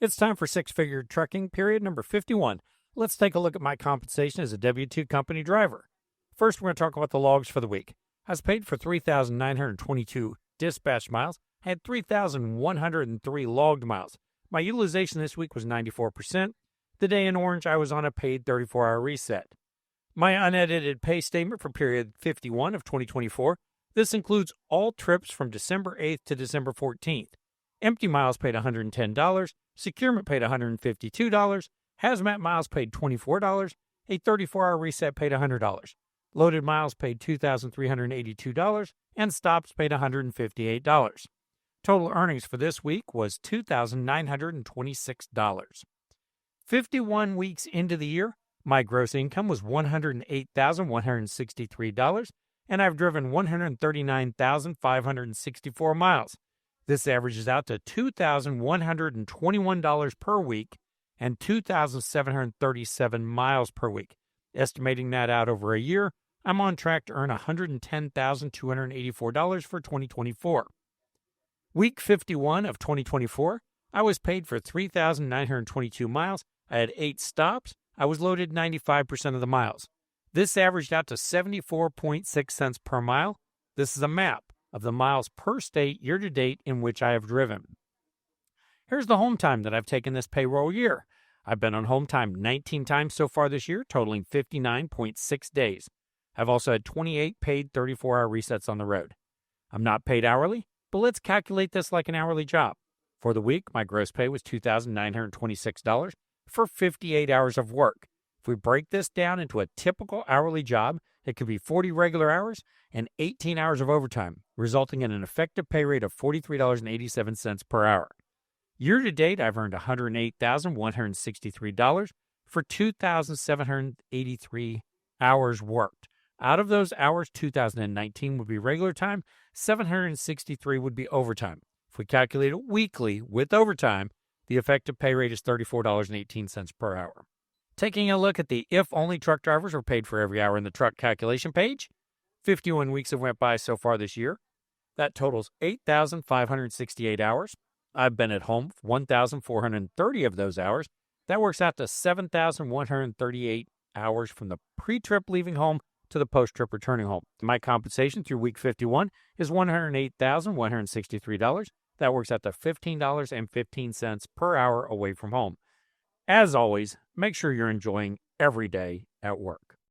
It's time for six-figure trucking period number 51. Let's take a look at my compensation as a W-2 company driver. First, we're going to talk about the logs for the week. I was paid for 3,922 dispatch miles, had 3,103 logged miles. My utilization this week was 94%. The day in orange, I was on a paid 34-hour reset. My unedited pay statement for period 51 of 2024. This includes all trips from December 8th to December 14th. Empty miles paid $110, securement paid $152, hazmat miles paid $24, a 34-hour reset paid $100, loaded miles paid $2,382, and stops paid $158. Total earnings for this week was $2,926. 51 weeks into the year, my gross income was $108,163, and I've driven 139,564 miles. This averages out to $2,121 per week and 2,737 miles per week. Estimating that out over a year, I'm on track to earn $110,284 for 2024. Week 51 of 2024, I was paid for 3,922 miles. I had 8 stops. I was loaded 95% of the miles. This averaged out to 74.6 cents per mile. This is a map of the miles per state year-to-date in which I have driven. Here's the home time that I've taken this payroll year. I've been on home time 19 times so far this year, totaling 59.6 days. I've also had 28 paid 34-hour resets on the road. I'm not paid hourly, but let's calculate this like an hourly job. For the week, my gross pay was $2,926 for 58 hours of work. If we break this down into a typical hourly job, it could be 40 regular hours and 18 hours of overtime, resulting in an effective pay rate of $43.87 per hour. Year to date, I've earned $108,163 for 2,783 hours worked. Out of those hours, 2,019 would be regular time, 763 would be overtime. If we calculate it weekly with overtime, the effective pay rate is $34.18 per hour. Taking a look at the if-only truck drivers were paid for every hour in the truck calculation page. 51 weeks have went by so far this year. That totals 8,568 hours. I've been at home 1,430 of those hours. That works out to 7,138 hours from the pre-trip leaving home to the post-trip returning home. My compensation through week 51 is $108,163. That works out to $15.15 per hour away from home. As always, make sure you're enjoying every day at work.